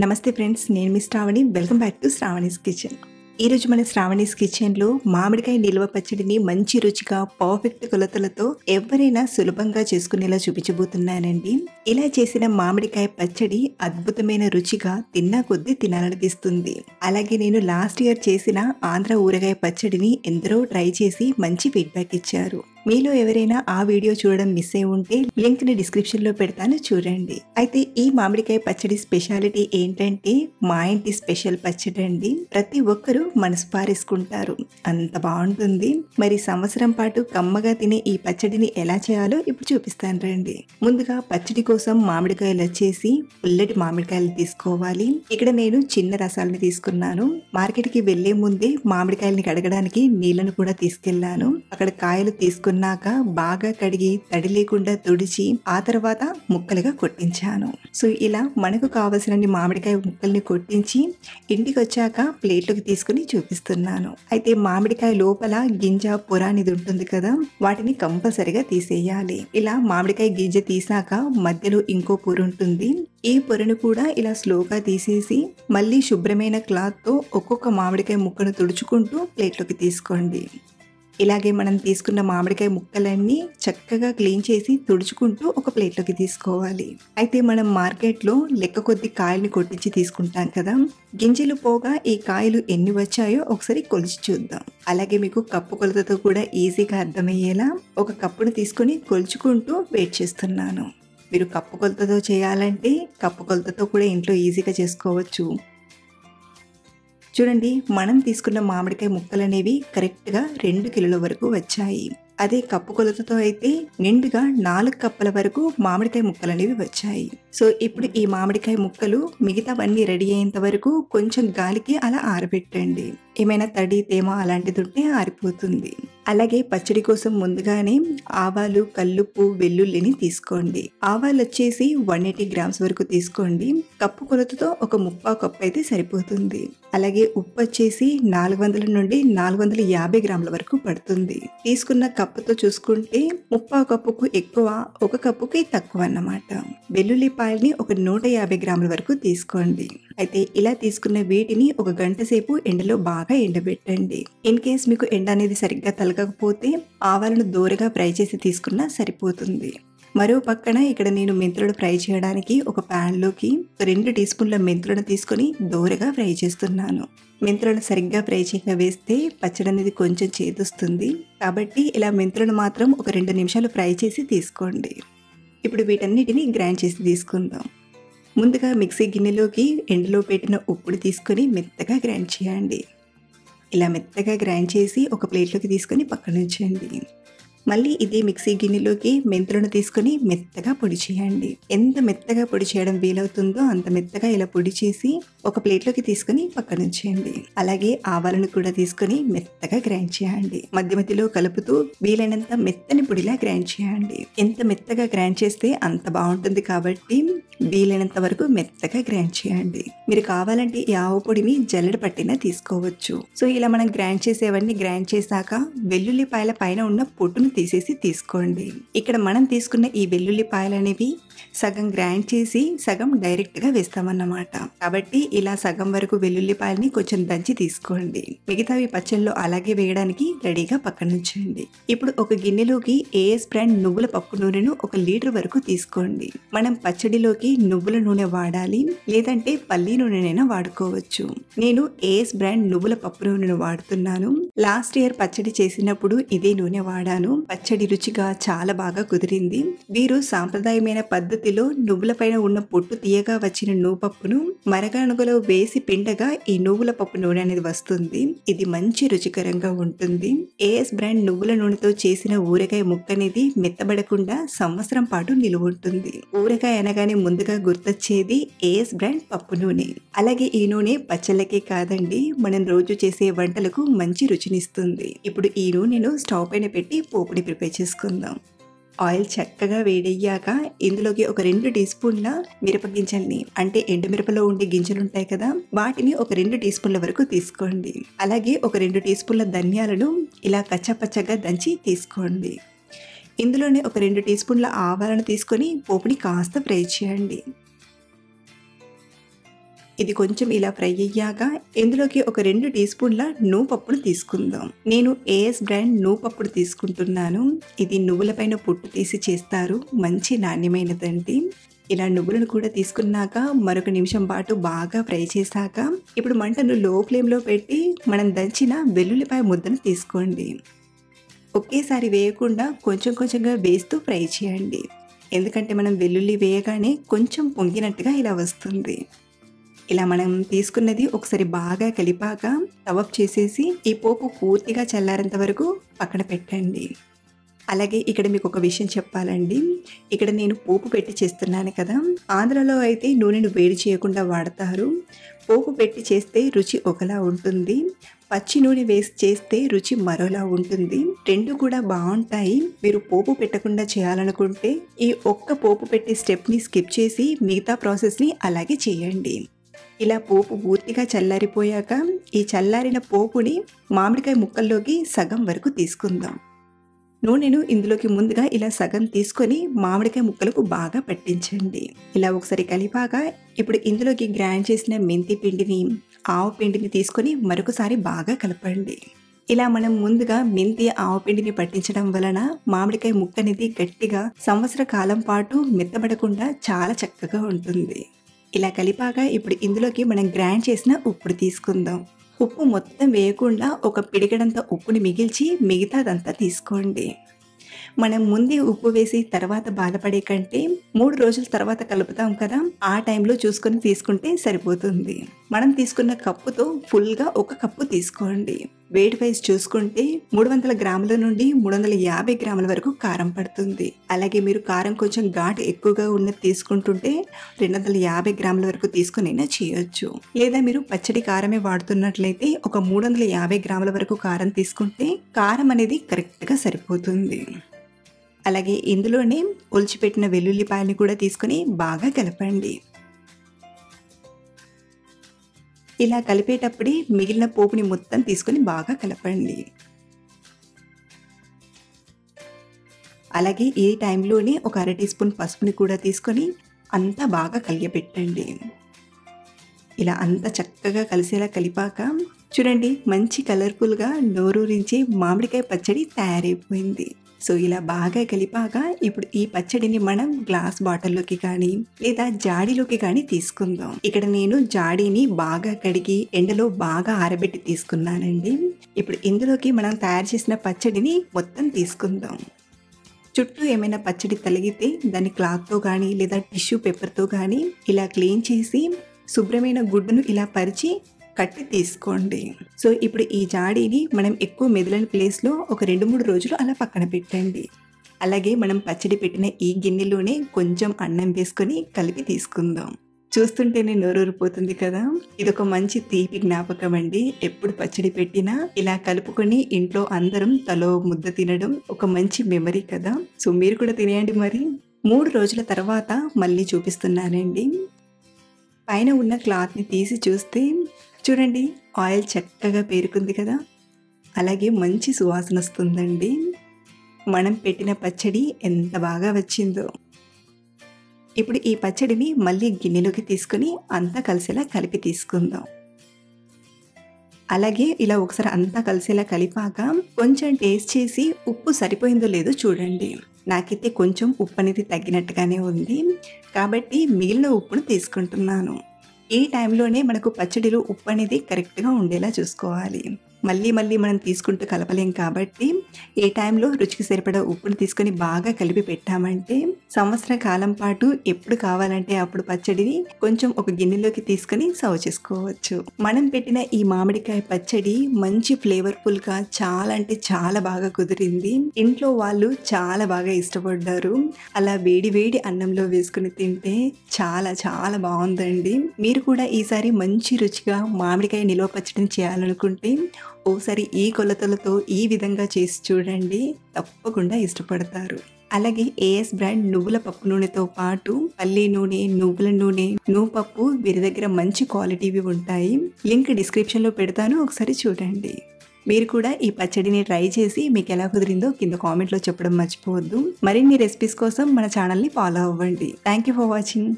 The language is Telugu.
నమస్తే ఫ్రెండ్స్, నేను మీ Sravani. Welcome back to Sravani's kitchen. ఈరోజు మన శ్రావణీస్ కిచెన్లో మామిడికాయ నిల్వ పచ్చడిని మంచి రుచిగా పర్ఫెక్ట్ కొలతలతో ఎవరైనా సులభంగా చేసుకునేలా చూపించబోతున్నానండి. ఇలా చేసిన మామిడికాయ పచ్చడి అద్భుతమైన రుచిగా తిన్నా కొద్దీ తినాలనిపిస్తుంది. అలాగే నేను లాస్ట్ ఇయర్ చేసిన ఆంధ్ర ఊరగాయ పచ్చడిని ఎందరో ట్రై చేసి మంచి ఫీడ్బ్యాక్ ఇచ్చారు. మీలో ఎవరైనా ఆ వీడియో చూడడం మిస్ అయి ఉంటే లింక్ ని డిస్క్రిప్షన్ లో పెడతాను, చూడండి. అయితే ఈ మామిడికాయ పచ్చడి స్పెషాలిటీ ఏంటంటే మా ఇంటి స్పెషల్ పచ్చడి అండి. ప్రతి ఒక్కరూ మనసు పారేసుకుంటారు, అంత బాగుంటుంది. మరి సంవత్సరం పాటు కమ్మగా తినే ఈ పచ్చడిని ఎలా చేయాలో ఇప్పుడు చూపిస్తాను రండి. ముందుగా పచ్చడి కోసం మామిడికాయలు వచ్చేసి పుల్లటి మామిడికాయలు తీసుకోవాలి. ఇక్కడ నేను చిన్న రసాలని తీసుకున్నాను. మార్కెట్ కి వెళ్లే ముందే మామిడికాయలని కడగడానికి నీళ్లను కూడా తీసుకెళ్లాను. అక్కడ కాయలు తీసుకున్నాక బాగా కడిగి తడి లేకుండా తుడిచి ఆ తర్వాత ముక్కలుగా కొట్టించాను. సో ఇలా మనకు కావలసిన మామిడికాయ ముక్కల్ని కొట్టించి ఇంటికి వచ్చాక ప్లేట్లోకి తీసుకుని చూపిస్తున్నాను. అయితే మామిడికాయ లోపల గింజ పొర అనేది ఉంటుంది కదా, వాటిని కంపల్సరిగా తీసేయాలి. ఇలా మామిడికాయ గింజ తీసాక మధ్యలో ఇంకో పొర ఉంటుంది. ఈ పొరను కూడా ఇలా స్లోగా తీసేసి మళ్ళీ శుభ్రమైన క్లాత్ తో ఒక్కొక్క మామిడికాయ ముక్కను తుడుచుకుంటూ ప్లేట్లోకి తీసుకోండి. ఇలాగే మనం తీసుకున్న మామిడికాయ ముక్కలన్నీ చక్కగా క్లీన్ చేసి తుడుచుకుంటూ ఒక ప్లేట్లోకి తీసుకోవాలి. అయితే మనం మార్కెట్లో లెక్క కొద్ది కాయల్ని కొట్టించి తీసుకుంటాం కదా, గింజలు పోగా ఈ కాయలు ఎన్ని వచ్చాయో ఒకసారి కొలిచి చూద్దాం. అలాగే మీకు కప్పు కొలతతో కూడా ఈజీగా అర్థమయ్యేలా ఒక కప్పును తీసుకొని కొలుచుకుంటూ వెయిట్ చేస్తున్నాను. మీరు కప్పు కొలతతో చేయాలంటే కప్పు కొలతతో కూడా ఇంట్లో ఈజీగా చేసుకోవచ్చు. చూడండి, మనం తీసుకున్న మామిడికాయ ముక్కలు అనేవి కరెక్ట్గా 2 కిలోల వరకు వచ్చాయి. అదే కప్పు కొలతతో అయితే నిండుగా 4 కప్పుల వరకు మామిడికాయ ముక్కలు అనేవి వచ్చాయి. సో ఇప్పుడు ఈ మామిడికాయ ముక్కలు మిగతావన్నీ రెడీ అయ్యేంత వరకు కొంచెం గాలికి అలా ఆరబెట్టండి. ఏమైనా తడి తేమ అలాంటిది ఉంటే ఆరిపోతుంది. అలాగే పచ్చడి కోసం ముందుగానే ఆవాలు, కల్లుప్పు, వెల్లుల్లిని తీసుకోండి. ఆవాలు వచ్చేసి 180 గ్రామ్స్ వరకు తీసుకోండి. కప్పు కొలతతో ఒక 3/4 కప్పు అయితే సరిపోతుంది. అలాగే ఉప్పు వచ్చేసి 400 నుండి 450 గ్రాముల వరకు పడుతుంది. తీసుకున్న కప్పుతో చూసుకుంటే 3/4 కప్పుకు ఎక్కువ, 1 కప్పుకి తక్కువ అన్నమాట. వెల్లుల్లిపాయల్ని ఒక 150 గ్రాముల వరకు తీసుకోండి. అయితే ఇలా తీసుకున్న వీటిని ఒక గంట సేపు ఎండలో బాగా ఎండబెట్టండి. ఇన్ కేస్ మీకు ఎండ అనేది సరిగ్గా తలగకపోతే ఆవాలను దోరగా ఫ్రై చేసి తీసుకున్నా సరిపోతుంది. మరో పక్కన ఇక్కడ నేను మెంతులను ఫ్రై చేయడానికి ఒక ప్యాన్ లోకి 2 టీ స్పూన్ల మెంతులను తీసుకొని దోరగా ఫ్రై చేస్తున్నాను. మెంతులను సరిగ్గా ఫ్రై చేయగా వేస్తే పచ్చడి అనేది కొంచెం చేదొస్తుంది. కాబట్టి ఇలా మెంతులను మాత్రం ఒక 2 నిమిషాలు ఫ్రై చేసి తీసుకోండి. ఇప్పుడు వీటన్నిటిని గ్రైండ్ చేసి తీసుకుందాం. ముందుగా మిక్సీ గిన్నెలోకి ఎండలో పెట్టిన ఉప్పుని తీసుకొని మెత్తగా గ్రైండ్ చేయండి. ఇలా మెత్తగా గ్రైండ్ చేసి ఒక ప్లేట్లోకి తీసుకొని పక్కన ఉంచండి. మళ్ళీ ఇదే మిక్సీ గిన్నెలోకి మెంతులను తీసుకొని మెత్తగా పొడి చేయండి. ఎంత మెత్తగా పొడి చేయడం వీలవుతుందో అంత మెత్తగా ఇలా పొడి చేసి ఒక ప్లేట్లోకి తీసుకొని పక్కన ఉంచండి. అలాగే ఆవాలను కూడా తీసుకొని మెత్తగా గ్రైండ్ చేయండి. మధ్య మధ్యలో కలుపుతూ వీలైనంత మెత్తని పొడిలా గ్రైండ్ చేయండి. ఎంత మెత్తగా గ్రైండ్ చేస్తే అంత బాగుంటుంది కాబట్టి వీలైనంత వరకు మెత్తగా గ్రైండ్ చేయండి. మీరు కావాలంటే ఈ ఆవు పొడిని జల్లెడ పట్టినా తీసుకోవచ్చు. సో ఇలా మనం గ్రైండ్ చేసేవన్నీ గ్రైండ్ చేశాక వెల్లుల్లిపాయల పైన ఉన్న పొట్టును తీసేసి తీసుకోండి. ఇక్కడ మనం తీసుకున్న ఈ వెల్లుల్లిపాయలు అనేవి సగం గ్రైండ్ చేసి సగం డైరెక్ట్ గా వేస్తామన్నమాట. కాబట్టి ఇలా సగం వరకు వెల్లుల్లిపాయలని కొంచెం దంచి తీసుకోండి. మిగతావి పచ్చళ్ళలో అలాగే వేయడానికి రెడీగా పక్కన ఉంచండి. ఇప్పుడు ఒక గిన్నెలోకి ఏఎస్ బ్రాండ్ నువ్వుల పప్పు నూనెను 1 లీటర్ వరకు తీసుకోండి. మనం పచ్చడిలోకి నువ్వుల నూనె వాడాలి, లేదంటే పల్లి నూనెనైనా వాడుకోవచ్చు. నేను ఏఎస్ బ్రాండ్ నువ్వుల పప్పు నూనెను వాడుతున్నాను. లాస్ట్ ఇయర్ పచ్చడి చేసినప్పుడు ఇదే నూనె వాడాను. పచ్చడి రుచిగా చాలా బాగా కుదిరింది. వీరు సాంప్రదాయమైన పద్ధతిలో నువ్వుల పైన ఉన్న పొట్టు తీయగా వచ్చిన నువ్వుపప్పును మరగానుగలో వేసి పిండగా ఈ నువ్వుల పప్పు నూనె అనేది వస్తుంది. ఇది మంచి రుచికరంగా ఉంటుంది. ఏఎస్ బ్రాండ్ నువ్వుల నూనెతో చేసిన ఊరగాయ ముక్క అనేది మెత్తబడకుండా సంవత్సరం పాటు నిలువ ఉంటుంది. ఊరగాయ అనగానే ముందుగా గుర్తొచ్చేది ఏఎస్ బ్రాండ్ పప్పు నూనె. అలాగే ఈ నూనె పచ్చళ్ళకే కాదండి, మనం రోజు చేసే వంటలకు మంచి రుచినిస్తుంది. ఇప్పుడు ఈ నూనెను స్టవ్ పైన పెట్టి పోపుని ప్రిపేర్ చేసుకుందాం. ఆయిల్ చక్కగా వేడయ్యాక ఇందులోకి ఒక 2 టీ స్పూన్ల మిరప గింజల్ని, అంటే ఎండుమిరపలో ఉండే గింజలు ఉంటాయి కదా, వాటిని ఒక 2 టీ స్పూన్ల వరకు తీసుకోండి. అలాగే ఒక 2 టీ స్పూన్ల ధనియాలను ఇలా కచ్చపచ్చగా దంచి తీసుకోండి. ఇందులోనే ఒక 2 టీ స్పూన్ల ఆవాలను తీసుకొని పోపుని కాస్త ఫ్రై చేయండి. ఇది కొంచెం ఇలా ఫ్రై అయ్యాక ఇందులోకి ఒక 2 టీ స్పూన్ల నువ్వుపప్పును తీసుకుందాం. నేను ఏఎస్ బ్రాండ్ నువ్వుపప్పును తీసుకుంటున్నాను. ఇది నువ్వుల పైన పొట్టు తీసి చేస్తారు, మంచి నాణ్యమైనదండి. ఇలా నువ్వులను కూడా తీసుకున్నాక మరొక నిమిషం పాటు బాగా ఫ్రై చేశాక ఇప్పుడు మంటను లో ఫ్లేమ్లో పెట్టి మనం దంచిన వెల్లుల్లిపాయ ముద్దను తీసుకోండి. ఒకేసారి వేయకుండా కొంచెం కొంచెంగా వేస్తూ ఫ్రై చేయండి. ఎందుకంటే మనం వెల్లుల్లి వేయగానే కొంచెం పొంగినట్టుగా ఇలా వస్తుంది. ఇలా మనం తీసుకున్నది ఒకసారి బాగా కలిపాక స్టవ్ ఆఫ్ చేసేసి ఈ పోపు పూర్తిగా చల్లారేంత వరకు పక్కన పెట్టండి. అలాగే ఇక్కడ మీకు ఒక విషయం చెప్పాలండి. ఇక్కడ నేను పోపు పెట్టి చేస్తున్నాను కదా, ఆంధ్రలో అయితే నూనెను వేడి చేయకుండా వాడతారు. పోపు పెట్టి చేస్తే రుచి ఒకలా ఉంటుంది, పచ్చి నూనె వేసి చేస్తే రుచి మరోలా ఉంటుంది. రెండు కూడా బాగుంటాయి. మీరు పోపు పెట్టకుండా చేయాలనుకుంటే ఈ ఒక్క పోపు పెట్టే స్టెప్ని స్కిప్ చేసి మిగతా ప్రాసెస్ని అలాగే చేయండి. ఇలా పోపు పూర్తిగా చల్లారిపోయాక ఈ చల్లారిన పోపుని మామిడికాయ ముక్కల్లోకి సగం వరకు తీసుకుందాం. నూనెను ఇందులోకి ముందుగా ఇలా సగం తీసుకొని మామిడికాయ ముక్కలకు బాగా పట్టించండి. ఇలా ఒకసారి కలిపాక ఇప్పుడు ఇందులోకి గ్రైండ్ చేసిన మెంతి పిండిని, ఆవు పిండిని తీసుకొని మరొకసారి బాగా కలపండి. ఇలా మనం ముందుగా మెంతి ఆవు పిండిని పట్టించడం వలన మామిడికాయ ముక్క అనేది గట్టిగా సంవత్సర కాలం పాటు మెత్తబడకుండా చాలా చక్కగా ఉంటుంది. ఇలా కలిపాక ఇప్పుడు ఇందులోకి మనం గ్రైండ్ చేసిన ఉప్పును తీసుకుందాం. ఉప్పు మొత్తం వేయకుండా ఒక పిడికెడంత ఉప్పుని మిగిల్చి మిగతాదంతా తీసుకోండి. మనం ముందే ఉప్పు వేసి తర్వాత బాధపడే కంటే 3 రోజుల తర్వాత కలుపుతాం కదా, ఆ టైంలో చూసుకొని తీసుకుంటే సరిపోతుంది. మనం తీసుకున్న కప్పుతో ఫుల్గా 1 కప్పు తీసుకోండి. వెయిట్ వైజ్ చూసుకుంటే 300 గ్రాముల నుండి 350 గ్రాముల వరకు కారం పడుతుంది. అలాగే మీరు కారం కొంచెం ఘాటు ఎక్కువగా ఉన్నది తీసుకుంటుంటే 250 గ్రాముల వరకు తీసుకునైనా చేయొచ్చు. లేదా మీరు పచ్చడి కారమే వాడుతున్నట్లయితే ఒక 350 గ్రాముల వరకు కారం తీసుకుంటే కారం అనేది కరెక్ట్గా సరిపోతుంది. అలాగే ఇందులోనే ఒలిచిపెట్టిన వెల్లుల్లిపాయలు కూడా తీసుకొని బాగా కలపండి. ఇలా కలిపేటప్పుడే మిగిలిన పోపుని మొత్తం తీసుకొని బాగా కలపండి. అలాగే ఈ టైంలోనే ఒక 1/2 టీ స్పూన్ పసుపుని కూడా తీసుకొని అంతా బాగా కలియబెట్టండి. ఇలా అంతా చక్కగా కలిసేలా కలిపాక చూడండి, మంచి కలర్ఫుల్గా నోరూరించే మామిడికాయ పచ్చడి తయారైపోయింది. సో ఇలా బాగా కలిపాక ఇప్పుడు ఈ పచ్చడిని మనం గ్లాస్ బాటిల్లోకి కానీ లేదా జాడీలోకి కానీ తీసుకుందాం. ఇక్కడ నేను జాడీని బాగా కడిగి ఎండలో బాగా ఆరబెట్టి తీసుకున్నానండి. ఇప్పుడు ఇందులోకి మనం తయారు చేసిన పచ్చడిని మొత్తం తీసుకుందాం. చుట్టూ ఏమైనా పచ్చడి తలిగితే దాన్ని క్లాత్తో కానీ లేదా టిష్యూ పేపర్తో కానీ ఇలా క్లీన్ చేసి శుభ్రమైన గుడ్డును ఇలా పరిచి కట్టి తీసుకోండి. సో ఇప్పుడు ఈ జాడీని మనం ఎక్కువ మెదలని ప్లేస్లో ఒక 2-3 రోజులు అలా పక్కన పెట్టండి. అలాగే మనం పచ్చడి పెట్టిన ఈ గిన్నెలోనే కొంచెం అన్నం వేసుకొని కలిపి తీసుకుందాం. చూస్తుంటేనే నోరూరిపోతుంది కదా. ఇదొక మంచి తీపి జ్ఞాపకం అండి. ఎప్పుడు పచ్చడి పెట్టినా ఇలా కలుపుకొని ఇంట్లో అందరం తలో ముద్ద తినడం ఒక మంచి మెమరీ కదా. సో మీరు కూడా తినేయండి. మరి 3 రోజుల తర్వాత మళ్ళీ చూపిస్తున్నానండి. పైన ఉన్న క్లాత్ని తీసి చూస్తే చూడండి, ఆయిల్ చక్కగా పేరుకుంది కదా. అలాగే మంచి సువాసన వస్తుందండి. మనం పెట్టిన పచ్చడి ఎంత బాగా వచ్చిందో. ఇప్పుడు ఈ పచ్చడిని మళ్ళీ గిన్నెలోకి తీసుకొని అంతా కలిసేలా కలిపి తీసుకుందాం. అలాగే ఇలా ఒకసారి అంతా కలిసేలా కలిపాక కొంచెం టేస్ట్ చేసి ఉప్పు సరిపోయిందో లేదో చూడండి. నాకైతే కొంచెం ఉప్పు అనేది తగ్గినట్టుగానే ఉంది కాబట్టి మిగిలిన ఉప్పును తీసుకుంటున్నాను. ఈ టైంలోనే మనకు పచ్చడిలో ఉప్పు అనేది కరెక్ట్గా ఉండేలా చూసుకోవాలి. మళ్ళీ మనం తీసుకుంటూ కలపలేం కాబట్టి ఈ టైంలో రుచికి సరిపడా ఉప్పును తీసుకొని బాగా కలిపి పెట్టామంటే సంవత్సర కాలం పాటు ఎప్పుడు కావాలంటే అప్పుడు పచ్చడిని కొంచెం ఒక గిన్నెలోకి తీసుకొని సర్వ్ చేసుకోవచ్చు. మనం పెట్టిన ఈ మామిడికాయ పచ్చడి మంచి ఫ్లేవర్ఫుల్గా చాలా అంటే చాలా బాగా కుదిరింది. ఇంట్లో వాళ్ళు చాలా బాగా ఇష్టపడ్డారు. అలా వేడి అన్నంలో వేసుకుని తింటే చాలా చాలా బాగుందండి. మీరు కూడా ఈసారి మంచి రుచిగా మామిడికాయ నిల్వ పచ్చడిని చేయాలనుకుంటే ఓసారి ఈ కొలతలతో ఈ విధంగా చేసి చూడండి, తప్పకుండా ఇష్టపడతారు. అలాగే ఏఎస్ బ్రాండ్ నువ్వుల పప్పు నూనెతో పాటు పల్లి నూనె, నువ్వుల నూనె, నువ్వుపప్పు వీరి దగ్గర మంచి క్వాలిటీవి ఉంటాయి. లింక్ డిస్క్రిప్షన్లో పెడతాను, ఒకసారి చూడండి. మీరు కూడా ఈ పచ్చడిని ట్రై చేసి మీకు ఎలా కుదిరిందో కింద కామెంట్లో చెప్పడం మర్చిపోవద్దు. మరిన్ని రెసిపీస్ కోసం మన ఛానల్ని ఫాలో అవ్వండి. Thank you for watching.